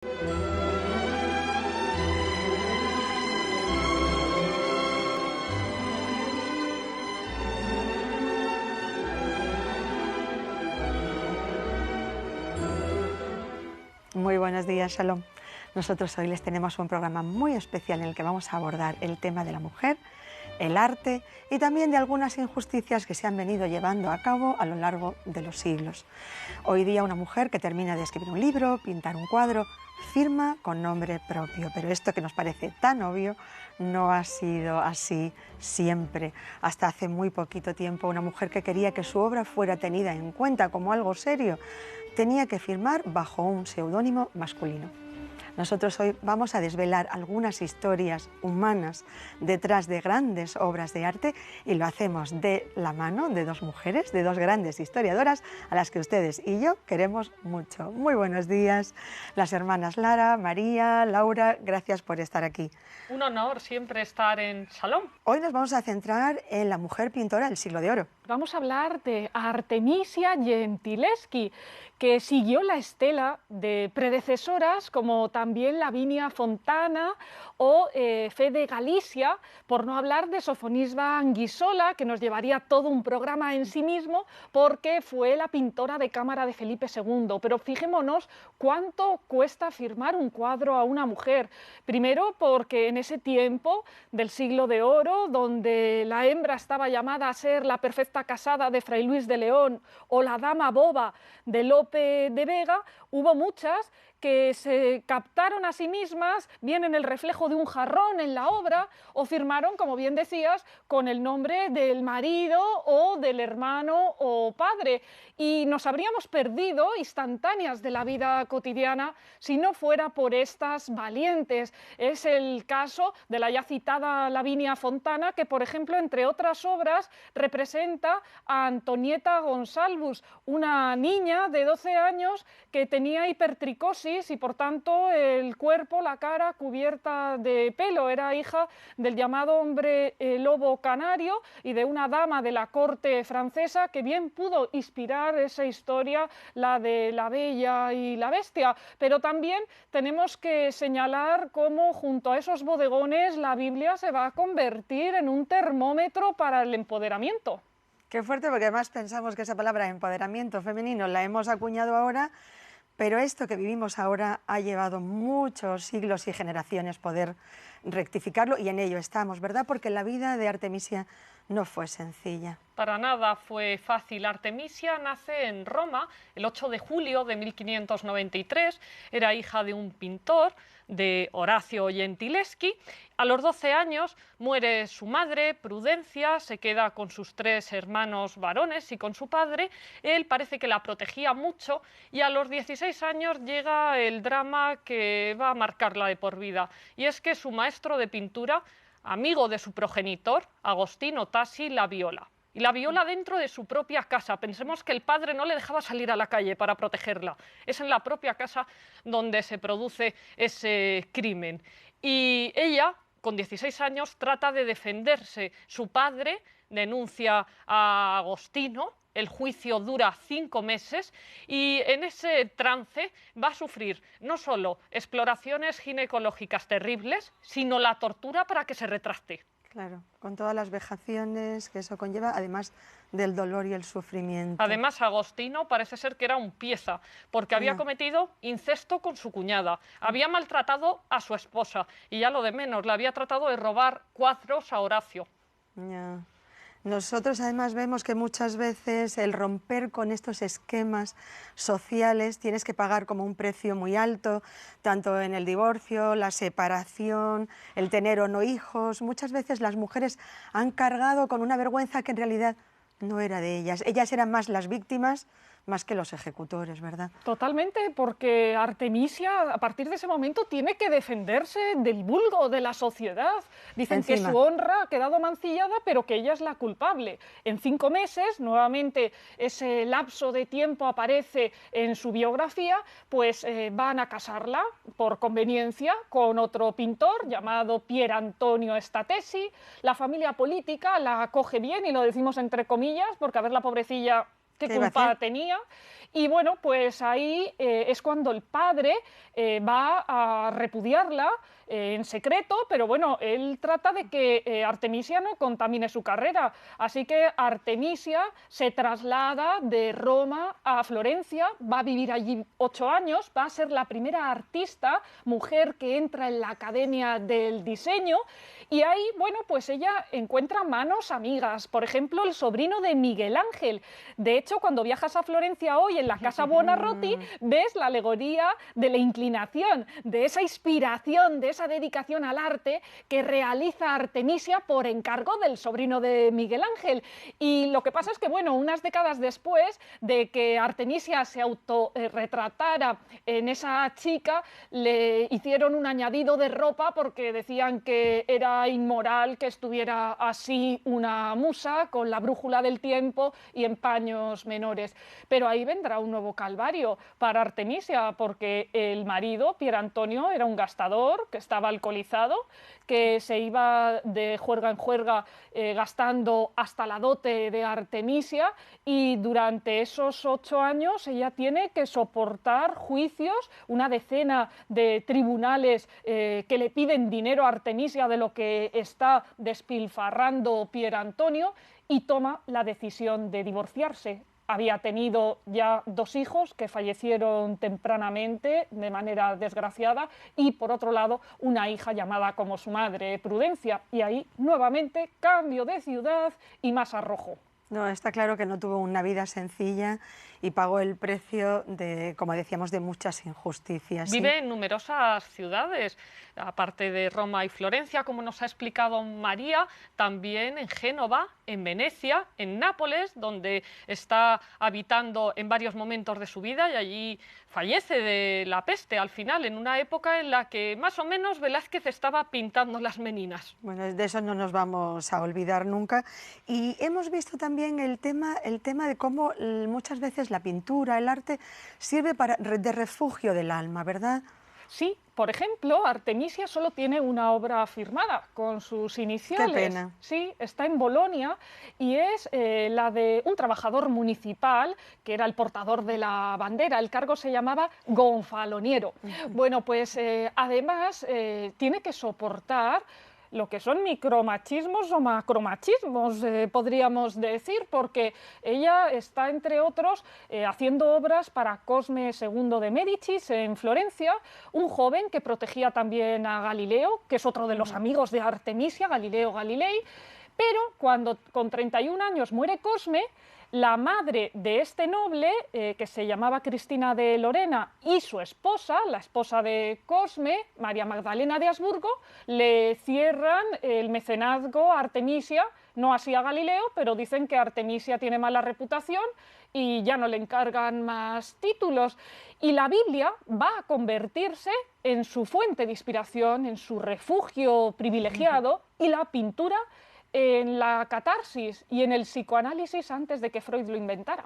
Muy buenos días, Shalom. Nosotros hoy les tenemos un programa muy especial en el que vamos a abordar el tema de la mujer, el arte y también de algunas injusticias que se han venido llevando a cabo a lo largo de los siglos. Hoy día una mujer que termina de escribir un libro, pintar un cuadro, firma con nombre propio, pero esto que nos parece tan obvio no ha sido así siempre. Hasta hace muy poquito tiempo una mujer que quería que su obra fuera tenida en cuenta como algo serio tenía que firmar bajo un seudónimo masculino. Nosotros hoy vamos a desvelar algunas historias humanas detrás de grandes obras de arte y lo hacemos de la mano de dos mujeres, de dos grandes historiadoras a las que ustedes y yo queremos mucho. Muy buenos días, las hermanas Lara, María, Laura, gracias por estar aquí. Un honor siempre estar en Shalom. Hoy nos vamos a centrar en la mujer pintora del siglo de oro. Vamos a hablar de Artemisia Gentileschi, que siguió la estela de predecesoras como también Lavinia Fontana o Fe de Galicia, por no hablar de Sofonisba Anguissola, que nos llevaría todo un programa en sí mismo, porque fue la pintora de cámara de Felipe II. Pero fijémonos cuánto cuesta firmar un cuadro a una mujer. Primero porque en ese tiempo del siglo de oro, donde la hembra estaba llamada a ser la perfecta casada de Fray Luis de León o la dama boba de Lope de Vega, hubo muchas que se captaron a sí mismas, bien en el reflejo de un jarrón en la obra, o firmaron, como bien decías, con el nombre del marido o del hermano o padre. Y nos habríamos perdido instantáneas de la vida cotidiana si no fuera por estas valientes. Es el caso de la ya citada Lavinia Fontana, que, por ejemplo, entre otras obras, representa a Antonieta Gonsalvus, una niña de 12 años que tenía hipertricosis y por tanto el cuerpo, la cara cubierta de pelo. Era hija del llamado hombre lobo canario y de una dama de la corte francesa que bien pudo inspirar esa historia, la de la Bella y la Bestia. Pero también tenemos que señalar cómo junto a esos bodegones la Biblia se va a convertir en un termómetro para el empoderamiento. Qué fuerte, porque además pensamos que esa palabra empoderamiento femenino la hemos acuñado ahora, pero esto que vivimos ahora ha llevado muchos siglos y generaciones poder rectificarlo y en ello estamos, ¿verdad? Porque la vida de Artemisia no fue sencilla. Para nada fue fácil. Artemisia nace en Roma el 8 de julio de 1593, era hija de un pintor, de Horacio Gentileschi. A los 12 años muere su madre, Prudencia, se queda con sus 3 hermanos varones y con su padre. Él parece que la protegía mucho y a los 16 años llega el drama que va a marcarla de por vida. Y es que su maestro de pintura, amigo de su progenitor, Agostino Tassi, la viola. Y la viola dentro de su propia casa. Pensemos que el padre no le dejaba salir a la calle para protegerla. Es en la propia casa donde se produce ese crimen. Y ella, con 16 años, trata de defenderse. Su padre denuncia a Agostino. El juicio dura 5 meses y en ese trance va a sufrir no solo exploraciones ginecológicas terribles, sino la tortura para que se retracte. Claro, con todas las vejaciones que eso conlleva, además del dolor y el sufrimiento. Además, Agostino parece ser que era un pieza, porque había cometido incesto con su cuñada, había maltratado a su esposa y ya lo de menos, le había tratado de robar cuadros a Horacio. Ya. Nosotros además vemos que muchas veces el romper con estos esquemas sociales tienes que pagar como un precio muy alto, tanto en el divorcio, la separación, el tener o no hijos. Muchas veces las mujeres han cargado con una vergüenza que en realidad no era de ellas. Ellas eran más las víctimas más que los ejecutores, ¿verdad? Totalmente, porque Artemisia a partir de ese momento tiene que defenderse del vulgo, de la sociedad. Dicen que su honra ha quedado mancillada, pero que ella es la culpable. En 5 meses, nuevamente ese lapso de tiempo aparece en su biografía, pues van a casarla por conveniencia con otro pintor llamado Pier Antonio Statesi. La familia política la acoge bien, y lo decimos entre comillas, porque a ver, la pobrecilla qué ¿Qué iba a culpa hacer? tenía. Y bueno, pues ahí es cuando el padre va a repudiarla en secreto, pero bueno, él trata de que Artemisia no contamine su carrera. Así que Artemisia se traslada de Roma a Florencia, va a vivir allí 8 años, va a ser la primera artista mujer que entra en la Academia del Diseño. Y ahí, bueno, pues ella encuentra manos amigas, por ejemplo, el sobrino de Miguel Ángel. De hecho, cuando viajas a Florencia hoy, en la Casa Buonarroti, ves la alegoría de la inclinación, de esa inspiración, de esa dedicación al arte que realiza Artemisia por encargo del sobrino de Miguel Ángel. Y lo que pasa es que, bueno, unas décadas después de que Artemisia se autorretratara en esa chica, le hicieron un añadido de ropa porque decían que era inmoral que estuviera así una musa con la brújula del tiempo y en paños menores. Pero ahí vendrá un nuevo calvario para Artemisia, porque el marido, Pier Antonio, era un gastador que estaba alcoholizado, que se iba de juerga en juerga gastando hasta la dote de Artemisia, y durante esos 8 años ella tiene que soportar juicios, una decena de tribunales que le piden dinero a Artemisia de lo que está despilfarrando Pier Antonio, y toma la decisión de divorciarse. Había tenido ya 2 hijos que fallecieron tempranamente de manera desgraciada, y por otro lado una hija llamada como su madre, Prudencia, y ahí nuevamente cambio de ciudad y más arrojo. No, está claro que no tuvo una vida sencilla y pagó el precio de, como decíamos, de muchas injusticias. ¿Sí? Vive en numerosas ciudades, aparte de Roma y Florencia, como nos ha explicado María, también en Génova, en Venecia, en Nápoles, donde está habitando en varios momentos de su vida, y allí fallece de la peste al final, en una época en la que más o menos Velázquez estaba pintando las meninas. Bueno, de eso no nos vamos a olvidar nunca. Y hemos visto también el tema de cómo muchas veces la pintura, el arte, sirve de refugio del alma, ¿verdad? Sí, por ejemplo, Artemisia solo tiene una obra firmada con sus iniciales. Qué pena. Sí, está en Bolonia, y es la de un trabajador municipal que era el portador de la bandera. El cargo se llamaba gonfaloniero. Bueno, pues además tiene que soportar lo que son micromachismos o macromachismos, podríamos decir, porque ella está, entre otros, haciendo obras para Cosme II de Médicis en Florencia, un joven que protegía también a Galileo, que es otro de los amigos de Artemisia, Galileo Galilei. Pero cuando con 31 años muere Cosme, la madre de este noble, que se llamaba Cristina de Lorena, y su esposa, la esposa de Cosme, María Magdalena de Habsburgo, le cierran el mecenazgo a Artemisia, no así a Galileo, pero dicen que Artemisia tiene mala reputación y ya no le encargan más títulos. Y la Biblia va a convertirse en su fuente de inspiración, en su refugio privilegiado, y la pintura en la catarsis y en el psicoanálisis antes de que Freud lo inventara.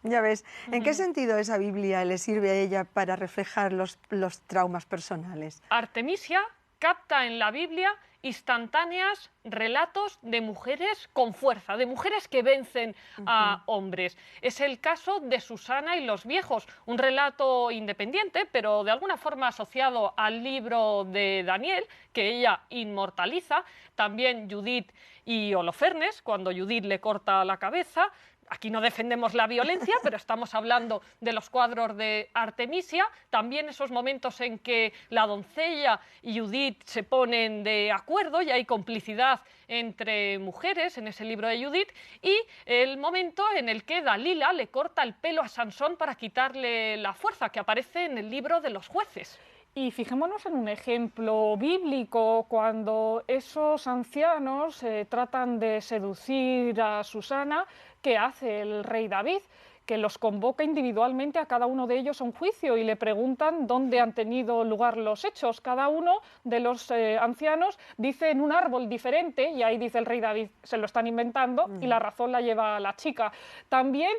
Ya ves, ¿en qué sentido esa Biblia le sirve a ella para reflejar los traumas personales? Artemisia capta en la Biblia instantáneas relatos de mujeres con fuerza, de mujeres que vencen a hombres. Es el caso de Susana y los viejos, un relato independiente, pero de alguna forma asociado al libro de Daniel, que ella inmortaliza. También Judith y Holofernes, cuando Judith le corta la cabeza. Aquí no defendemos la violencia, pero estamos hablando de los cuadros de Artemisia. También esos momentos en que la doncella y Judith se ponen de acuerdo y hay complicidad entre mujeres en ese libro de Judith. Y el momento en el que Dalila le corta el pelo a Sansón para quitarle la fuerza, que aparece en el libro de los jueces. Y fijémonos en un ejemplo bíblico, cuando esos ancianos tratan de seducir a Susana, ¿qué hace el rey David? Que los convoca individualmente a cada uno de ellos a un juicio y le preguntan dónde han tenido lugar los hechos. Cada uno de los ancianos dice en un árbol diferente, y ahí dice el rey David, se lo están inventando, y la razón la lleva la chica. También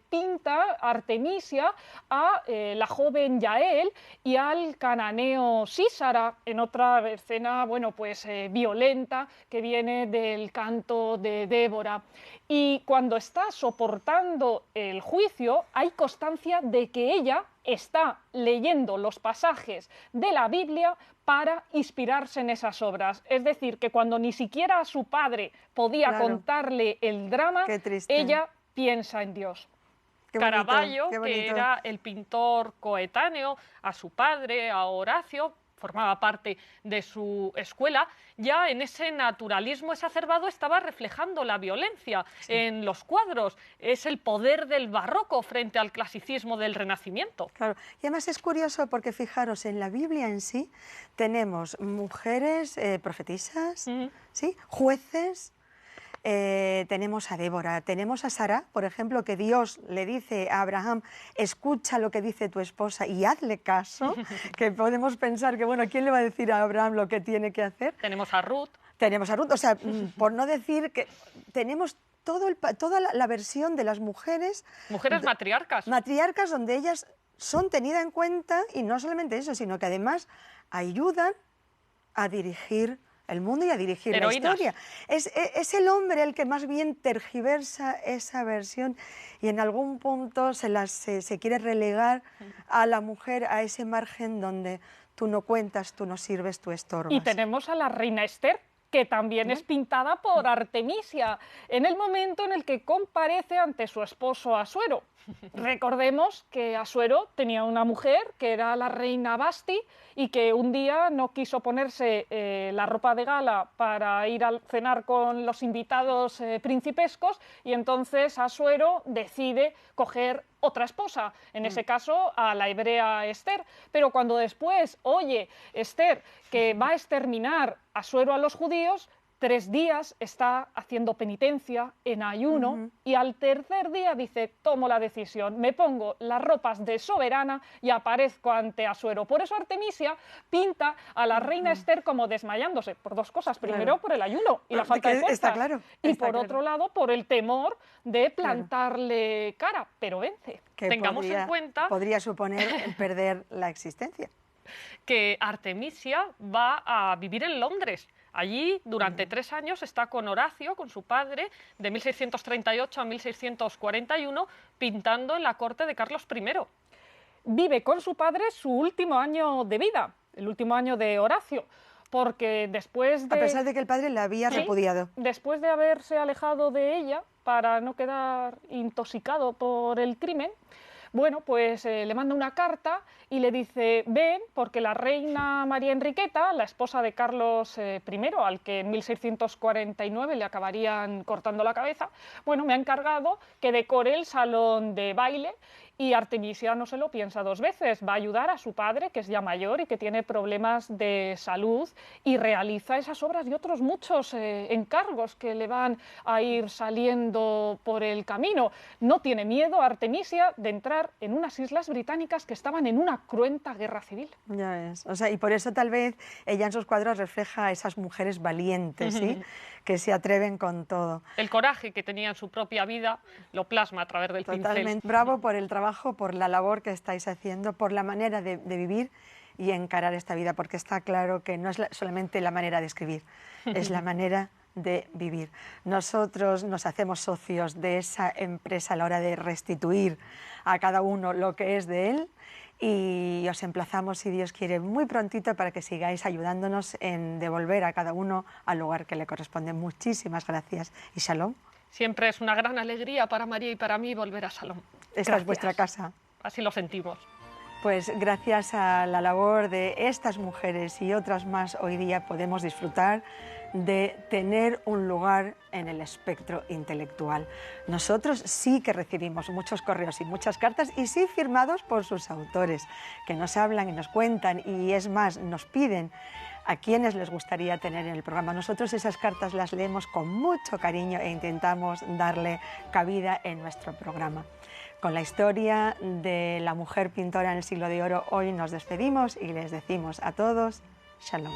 pinta Artemisia a la joven Yael y al cananeo Sísara, en otra escena, bueno, pues violenta, que viene del canto de Débora. Y cuando está soportando el juicio hay constancia de que ella está leyendo los pasajes de la Biblia para inspirarse en esas obras. Es decir, que cuando ni siquiera su padre podía contarle el drama, ella piensa en Dios. Caravaggio, que era el pintor coetáneo a su padre, a Horacio, formaba parte de su escuela, ya en ese naturalismo exacerbado estaba reflejando la violencia en los cuadros. Es el poder del barroco frente al clasicismo del Renacimiento. Claro, y además es curioso porque fijaros, en la Biblia en sí tenemos mujeres profetisas, ¿sí? Jueces. Tenemos a Débora, tenemos a Sara, por ejemplo, que Dios le dice a Abraham, escucha lo que dice tu esposa y hazle caso, que podemos pensar que, bueno, ¿quién le va a decir a Abraham lo que tiene que hacer? Tenemos a Ruth. Tenemos a Ruth, o sea, por no decir que tenemos toda la versión de las mujeres. Mujeres matriarcas. Matriarcas donde ellas son tenidas en cuenta y no solamente eso, sino que además ayudan a dirigir el mundo y a dirigir Heroínas. La historia. Es el hombre el que más bien tergiversa esa versión y en algún punto se quiere relegar a la mujer a ese margen donde tú no cuentas, tú no sirves, tú estorbas. Y tenemos a la reina Esther, que también es pintada por Artemisia, en el momento en el que comparece ante su esposo Asuero. Recordemos que Asuero tenía una mujer, que era la reina Basti, y que un día no quiso ponerse la ropa de gala para ir a cenar con los invitados principescos, y entonces Asuero decide coger otra esposa, en ese caso a la hebrea Esther. Pero cuando después oye Esther que va a exterminar Asuero a los judíos, 3 días está haciendo penitencia en ayuno y al tercer día dice, tomo la decisión, me pongo las ropas de soberana y aparezco ante Asuero. Por eso Artemisia pinta a la reina Esther como desmayándose, por 2 cosas. Primero por el ayuno y la falta de fuerzas. Está claro, y por otro lado por el temor de plantarle cara, pero vence. Que Tengamos en cuenta... Podría suponer perder la existencia. Que Artemisia va a vivir en Londres. Allí, durante 3 años, está con Horacio, con su padre, de 1638 a 1641, pintando en la corte de Carlos I. Vive con su padre su último año de vida, el último año de Horacio, porque después de... A pesar de que el padre la había repudiado. Después de haberse alejado de ella para no quedar intoxicado por el crimen, bueno, pues le manda una carta y le dice, ven, porque la reina María Enriqueta, la esposa de Carlos I, al que en 1649 le acabarían cortando la cabeza, bueno, me ha encargado que decore el salón de baile. Y Artemisia no se lo piensa 2 veces, va a ayudar a su padre, que es ya mayor y que tiene problemas de salud, y realiza esas obras y otros muchos encargos que le van a ir saliendo por el camino. No tiene miedo Artemisia de entrar en unas islas británicas que estaban en una cruenta guerra civil. Ya ves, o sea, y por eso tal vez ella en sus cuadros refleja a esas mujeres valientes, ¿sí? Que se atreven con todo. El coraje que tenía en su propia vida lo plasma a través del pincel. Bravo por el trabajo, por la labor que estáis haciendo, por la manera de vivir y encarar esta vida, porque está claro que no es solamente la manera de escribir, es la manera de vivir. Nosotros nos hacemos socios de esa empresa a la hora de restituir a cada uno lo que es de él, y os emplazamos, si Dios quiere, muy prontito para que sigáis ayudándonos en devolver a cada uno al lugar que le corresponde. Muchísimas gracias y shalom. Siempre es una gran alegría para María y para mí volver a Shalom. Esta es vuestra casa. Así lo sentimos. Pues gracias a la labor de estas mujeres y otras más, hoy día podemos disfrutar de tener un lugar en el espectro intelectual. Nosotros sí que recibimos muchos correos y muchas cartas, y sí firmados por sus autores, que nos hablan y nos cuentan, y es más, nos piden a quienes les gustaría tener en el programa. Nosotros esas cartas las leemos con mucho cariño e intentamos darle cabida en nuestro programa. Con la historia de la mujer pintora en el siglo de oro, hoy nos despedimos y les decimos a todos, shalom.